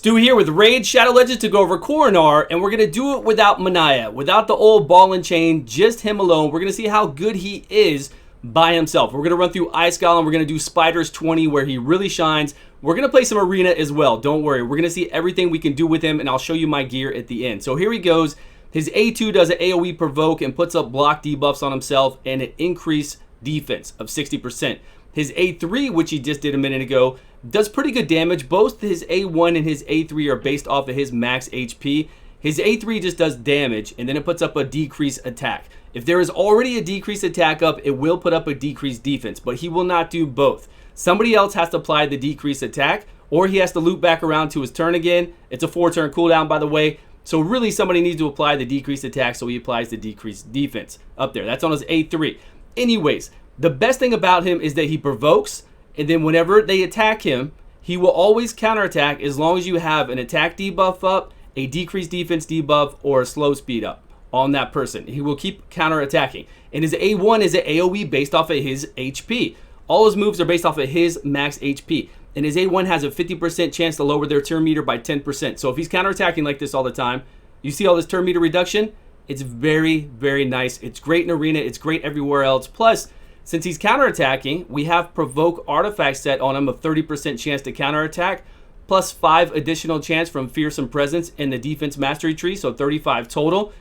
Stu here with Raid Shadow Legends to go over Khoronar, and we're going to do it without Mania, without the old ball and chain, just him alone. We're going to see how good he is by himself. We're going to run through Ice Golem, we're going to do Spiders 20 where he really shines. We're going to play some Arena as well, don't worry. We're going to see everything we can do with him, and I'll show you my gear at the end. So here he goes. His A2 does an AoE provoke and puts up block debuffs on himself and an increased defense of 60%. His A3, which he just did a minute ago, does pretty good damage. Both his A1 and his A3 are based off of his max HP. His A3 just does damage, and then it puts up a decreased attack. If there is already a decreased attack up, it will put up a decreased defense, but he will not do both. Somebody else has to apply the decreased attack, or he has to loop back around to his turn again. It's a 4-turn cooldown, by the way. So really, somebody needs to apply the decreased attack, so he applies the decreased defense up there. That's on his A3. Anyways, the best thing about him is that he provokes, and then whenever they attack him, he will always counterattack as long as you have an attack debuff up, a decreased defense debuff, or a slow speed up on that person. He will keep counterattacking. And his A1 is an AoE based off of his HP. All his moves are based off of his max HP. And his A1 has a 50% chance to lower their turn meter by 10%. So if he's counterattacking like this all the time, you see all this turn meter reduction? It's very, very nice. It's great in Arena. It's great everywhere else. Plus, since he's counterattacking, we have Provoke Artifact set on him of 30% chance to counterattack, plus 5 additional chance from Fearsome Presence in the Defense Mastery tree, so 35 total.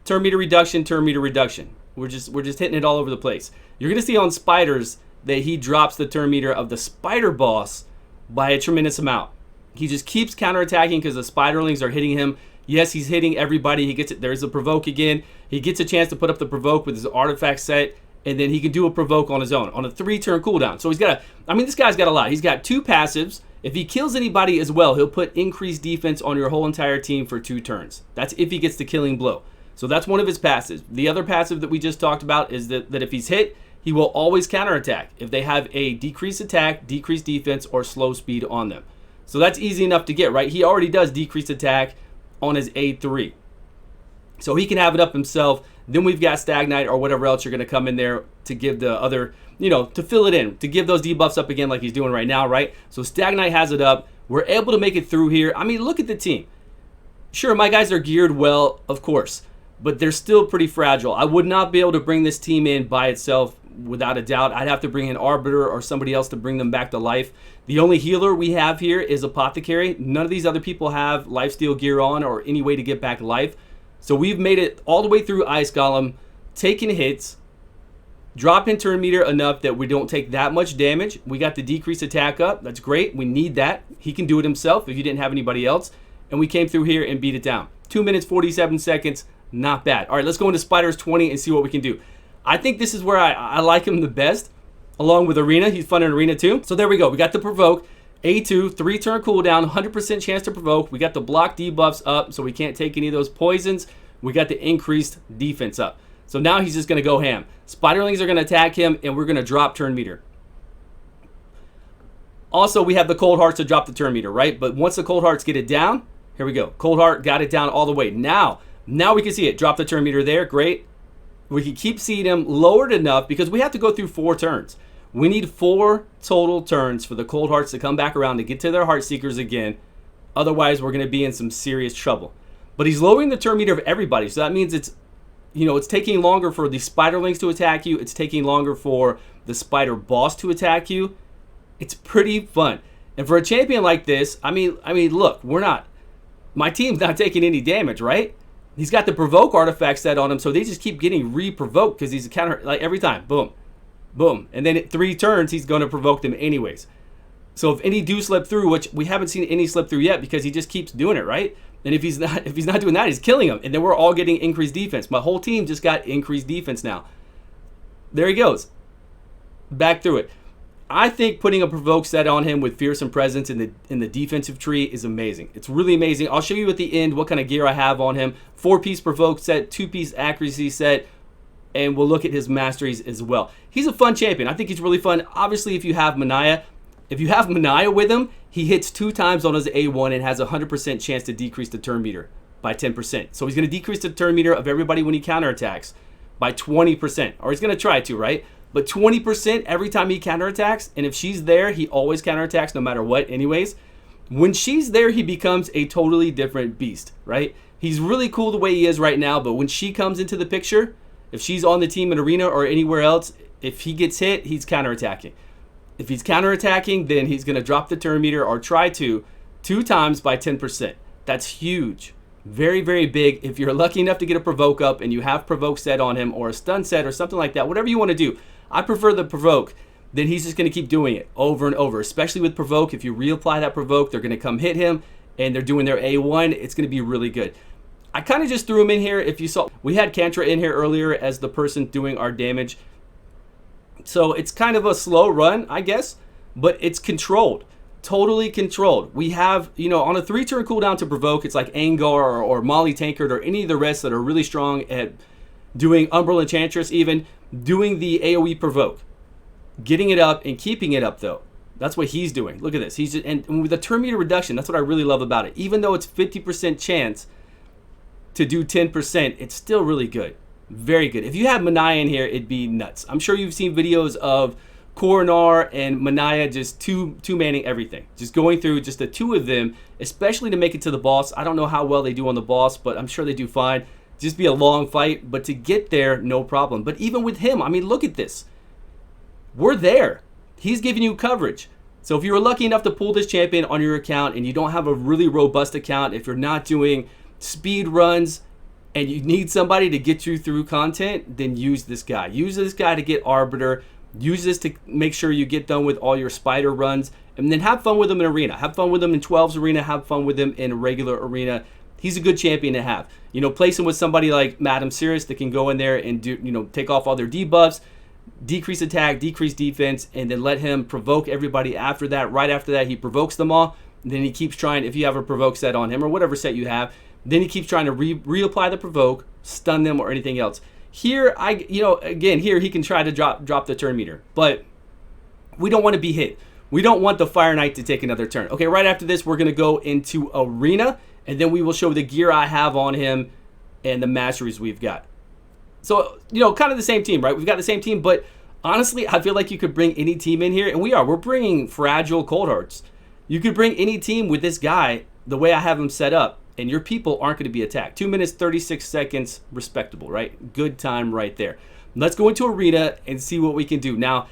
Turn meter reduction, turn meter reduction. We're just hitting it all over the place. You're going to see on Spiders that he drops the turn meter of the Spider Boss by a tremendous amount. He just keeps counterattacking because the Spiderlings are hitting him. Yes, he's hitting everybody. He gets it. There's a Provoke again. He gets a chance to put up the Provoke with his Artifact set, and then he can do a Provoke on his own on a 3-turn cooldown. So he's got this guy's got a lot. He's got 2 passives. If he kills anybody as well, he'll put increased defense on your whole entire team for 2 turns. That's if he gets the killing blow. So that's one of his passives. The other passive that we just talked about is that if he's hit, he will always counterattack if they have a decreased attack, decreased defense, or slow speed on them. So that's easy enough to get, right? He already does decreased attack on his A3. So he can have it up himself. Then we've got Stagnite or whatever else you're going to come in there to give the other, to fill it in, to give those debuffs up again like he's doing right now, right? So Stagnite has it up. We're able to make it through here. I mean, look at the team. Sure, my guys are geared well, of course, but they're still pretty fragile. I would not be able to bring this team in by itself without a doubt. I'd have to bring in Arbiter or somebody else to bring them back to life. The only healer we have here is Apothecary. None of these other people have lifesteal gear on or any way to get back life. So we've made it all the way through Ice Golem, taking hits, dropping turn meter enough that we don't take that much damage. We got the decreased attack up. That's great. We need that. He can do it himself if you didn't have anybody else. And we came through here and beat it down. 2 minutes, 47 seconds. Not bad. All right, let's go into Spiders 20 and see what we can do. I think this is where I like him the best, along with Arena. He's fun in Arena too. So there we go. We got the Provoke. A2, 3-turn cooldown, 100% chance to provoke. We got the block debuffs up, so we can't take any of those poisons. We got the increased defense up. So now he's just going to go ham. Spiderlings are going to attack him, and we're going to drop turn meter. Also, we have the Cold Hearts to drop the turn meter, right? But once the Cold Hearts get it down, here we go. Cold Heart got it down all the way. Now we can see it. Drop the turn meter there. Great. We can keep seeing him lowered enough because we have to go through 4 turns. We need 4 total turns for the Cold Hearts to come back around to get to their Heart Seekers again. Otherwise, we're going to be in some serious trouble. But he's lowering the turn meter of everybody. So that means it's taking longer for the Spiderlings to attack you. It's taking longer for the Spider Boss to attack you. It's pretty fun. And for a champion like this, I mean, look, my team's not taking any damage, right? He's got the Provoke Artifact set on him, so they just keep getting re-provoked because he's a counter, like every time, boom. Boom. And then at 3 turns, he's going to provoke them anyways. So if any do slip through, which we haven't seen any slip through yet because he just keeps doing it, right? And if he's not doing that, he's killing them. And then we're all getting increased defense. My whole team just got increased defense now. There he goes. Back through it. I think putting a provoke set on him with Fearsome Presence in the defensive tree is amazing. It's really amazing. I'll show you at the end what kind of gear I have on him. 4-piece provoke set, 2-piece accuracy set, and we'll look at his masteries as well. He's a fun champion. I think he's really fun. Obviously, if you have Mania with him, he hits 2 times on his A1 and has a 100% chance to decrease the turn meter by 10%. So he's going to decrease the turn meter of everybody when he counterattacks by 20%. Or he's going to try to, right? But 20% every time he counterattacks. And if she's there, he always counterattacks no matter what anyways. When she's there, he becomes a totally different beast, right? He's really cool the way he is right now, but when she comes into the picture, if she's on the team in arena or anywhere else, if he gets hit, he's counterattacking. If he's counterattacking, then he's going to drop the turn meter or try to 2 times by 10%. That's huge. Very, very big. If you're lucky enough to get a provoke up and you have provoke set on him or a stun set or something like that, whatever you want to do, I prefer the provoke. Then he's just going to keep doing it over and over, especially with provoke. If you reapply that provoke, they're going to come hit him and they're doing their A1. It's going to be really good. I kind of just threw him in here. If you saw, we had Kantra in here earlier as the person doing our damage. So it's kind of a slow run, I guess, but it's controlled. Totally controlled. We have, you know, on a 3-turn cooldown to provoke, it's like Angar or Molly Tankard or any of the rest that are really strong at doing Umbral Enchantress, even doing the AoE provoke. Getting it up and keeping it up, though. That's what he's doing. Look at this. He's just, and with the turn meter reduction, that's what I really love about it. Even though it's 50% chance to do 10%, it's still really good. Very good. If you had Mania in here, it'd be nuts. I'm sure you've seen videos of Khoronar and Mania just two-manning everything. Just going through just the 2 of them, especially to make it to the boss. I don't know how well they do on the boss, but I'm sure they do fine. Just be a long fight, but to get there, no problem. But even with him, I mean, look at this. We're there. He's giving you coverage. So if you were lucky enough to pull this champion on your account and you don't have a really robust account, if you're not doing speed runs and you need somebody to get you through content, then use this guy. Use this guy to get Arbiter. Use this to make sure you get done with all your spider runs. And then have fun with him in arena. Have fun with him in 12's arena. Have fun with him in regular arena. He's a good champion to have. You know, place him with somebody like Madame Cirrus that can go in there and do, you know, take off all their debuffs, decrease attack, decrease defense, and then let him provoke everybody after that. Right after that, he provokes them all. And then he keeps trying, if you have a provoke set on him or whatever set you have, then he keeps trying to reapply the provoke, stun them, or anything else. Here, here he can try to drop the turn meter, but we don't want to be hit. We don't want the Fire Knight to take another turn. Okay, right after this, we're going to go into arena, and then we will show the gear I have on him and the masteries we've got. So, you know, kind of the same team, right? We've got the same team, but honestly, I feel like you could bring any team in here, and we're bringing Fragile Cold Hearts. You could bring any team with this guy the way I have him set up, and your people aren't going to be attacked. 2 minutes, 36 seconds, respectable, right? Good time right there. Let's go into arena and see what we can do. Now,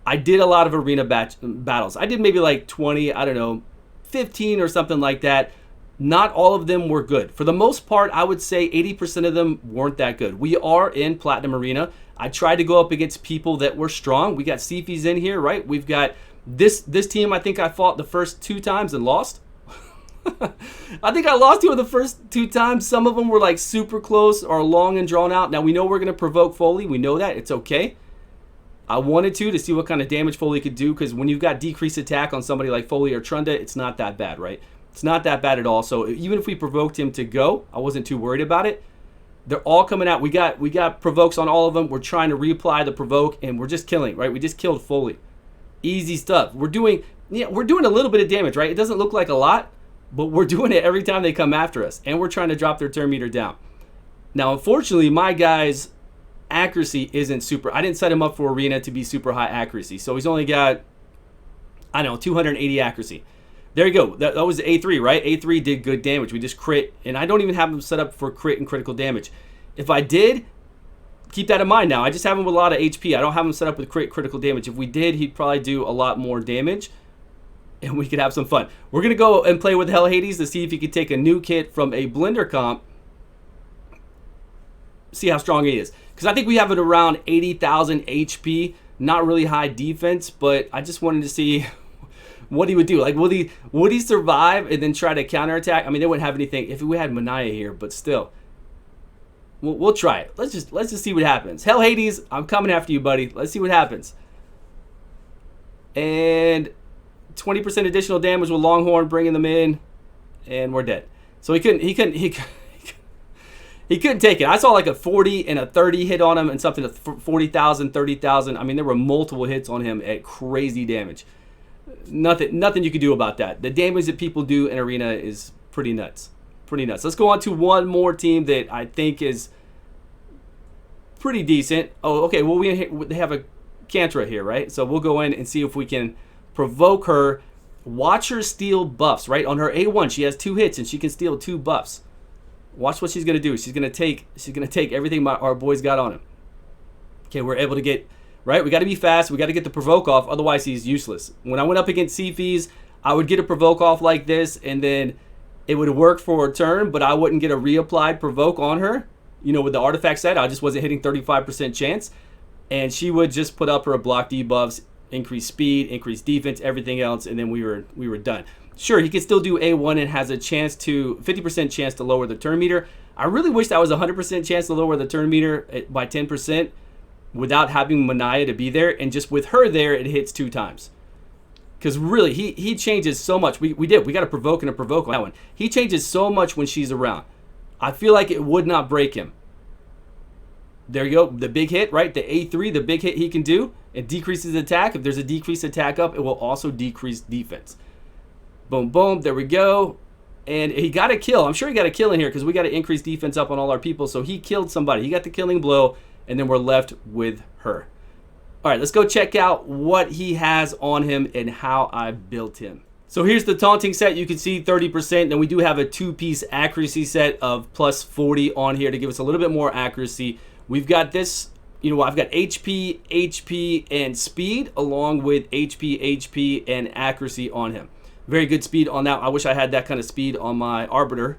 I did a lot of arena battles. I did maybe like 20, I don't know, 15 or something like that. Not all of them were good. For the most part, I would say 80% of them weren't that good. We are in Platinum Arena. I tried to go up against people that were strong. We got Sifis in here, right? We've got this team. I think I fought the first 2 times and lost. I think I lost 2 of the first 2 times. Some of them were like super close or long and drawn out. Now we know we're going to provoke Foley. We know that. It's okay. I wanted to see what kind of damage Foley could do, because when you've got decreased attack on somebody like Foley or Trunda, it's not that bad, right? It's not that bad at all. So even if we provoked him to go, I wasn't too worried about it. They're all coming out. We got provokes on all of them. We're trying to reapply the provoke, and we're just killing, right? We just killed Foley. Easy stuff. We're doing a little bit of damage, right? It doesn't look like a lot, but we're doing it every time they come after us, and we're trying to drop their turn meter down. Now, unfortunately, my guy's accuracy isn't super. I didn't set him up for arena to be super high accuracy, so he's only got, I don't know, 280 accuracy. There you go. That was A3, right? A3 did good damage. We just crit, and I don't even have him set up for crit and critical damage. If I did, keep that in mind now. I just have him with a lot of HP. I don't have him set up with crit critical damage. If we did, he'd probably do a lot more damage, and we could have some fun. We're going to go and play with Hell Hades to see if he could take a new kit from a Blender comp, see how strong he is. Because I think we have it around 80,000 HP, not really high defense, but I just wanted to see what he would do. Like, would he survive and then try to counterattack? I mean, they wouldn't have anything if we had Mania here, but still. We'll try it. Let's just see what happens. Hell Hades, I'm coming after you, buddy. Let's see what happens. And 20% additional damage with Longhorn, bringing them in, and we're dead. So he couldn't take it. I saw like a 40 and a 30 hit on him, and something to 40,000, 30,000. I mean, there were multiple hits on him at crazy damage. Nothing you can do about that. The damage that people do in arena is pretty nuts. Pretty nuts. Let's go on to one more team that I think is pretty decent. Oh, okay. Well, they have a Kantra here, right? So we'll go in and see if we can provoke her Watch her steal buffs, right? On her A1, she has 2 hits and she can steal 2 buffs. Watch what she's gonna do. She's gonna take everything our boys got on him. Okay, we're able to get, right? We gotta be fast, we gotta get the provoke off, otherwise he's useless. When I went up against CFs, I would get a provoke off like this, and then it would work for a turn, but I wouldn't get a reapplied provoke on her. You know, with the artifact set, I just wasn't hitting 35% chance. And she would just put up her block debuffs, increase speed, increase defense, everything else, and then we were done. Sure, he can still do A1 and has a chance to 50% chance to lower the turn meter. I really wish that was a 100% chance to lower the turn meter by 10% without having Mania to be there, and just with her there, it hits 2 times. Because really, he changes so much. We got a provoke and a provoke on that one. He changes so much when she's around. I feel like it would not break him. There you go, the big hit, right? The A3, the big hit he can do. It decreases attack. If there's a decreased attack up, it will also decrease defense. Boom, boom, there we go. And he got a kill. I'm sure he got a kill in here because we got to increase defense up on all our people. So he killed somebody. He got the killing blow, and then we're left with her. All right, let's go check out what he has on him and how I built him. So here's the taunting set. You can see 30%. Then we do have a 2-piece accuracy set of plus 40 on here to give us a little bit more accuracy. We've got this, you know, I've got HP, HP, and speed along with HP, HP, and accuracy on him. Very good speed on that. I wish I had that kind of speed on my Arbiter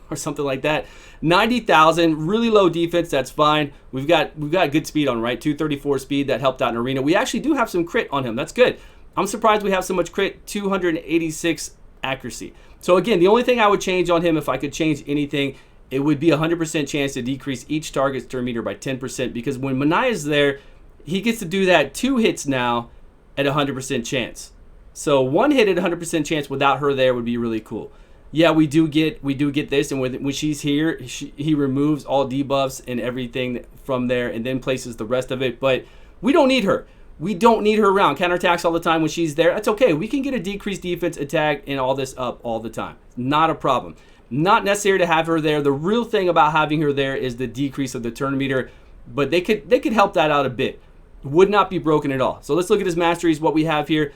or something like that. 90,000, really low defense, that's fine. We've got good speed on, right? 234 speed, that helped out in arena. We actually do have some crit on him. That's good. I'm surprised we have so much crit. 286 accuracy. So again, the only thing I would change on him, if I could change anything, it would be a 100% chance to decrease each target's turn meter by 10%, because when Mania's there, he gets to do that 2 hits now at 100% chance. So 1 hit at 100% chance without her there would be really cool. Yeah, we do get this, and when she's here, he removes all debuffs and everything from there, and then places the rest of it. But we don't need her. We don't need her around. Counterattacks all the time when she's there. That's okay. We can get a decreased defense, attack, and all this up all the time. Not a problem. Not necessary to have her there. The real thing about having her there is the decrease of the turn meter, but they could help that out a bit. Would not be broken at all. So let's look at his masteries, what we have here.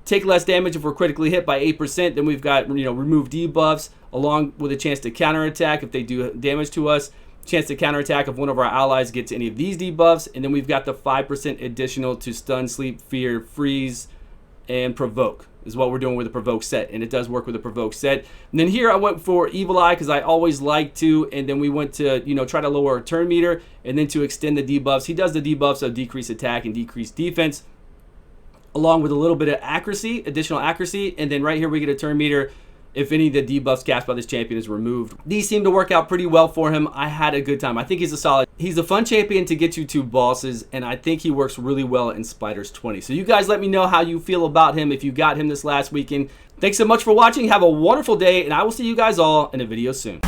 Take less damage if we're critically hit by 8%. Then we've got, you know, remove debuffs along with a chance to counterattack if they do damage to us. Chance to counterattack if one of our allies gets any of these debuffs. And then we've got the 5% additional to stun, sleep, fear, freeze, and provoke is what we're doing with the provoke set. And it does work with the provoke set. And then here I went for Evil Eye because I always like to. And then we went to, you know, try to lower our turn meter and then to extend the debuffs. He does the debuffs of decrease attack and decrease defense, along with a little bit of accuracy, additional accuracy. And then right here we get a turn meter if any of the debuffs cast by this champion is removed. These seem to work out pretty well for him. I had a good time. I think he's a fun champion to get you to bosses, and I think he works really well in Spiders 20. So you guys let me know how you feel about him if you got him this last weekend. Thanks so much for watching. Have a wonderful day, and I will see you guys all in a video soon.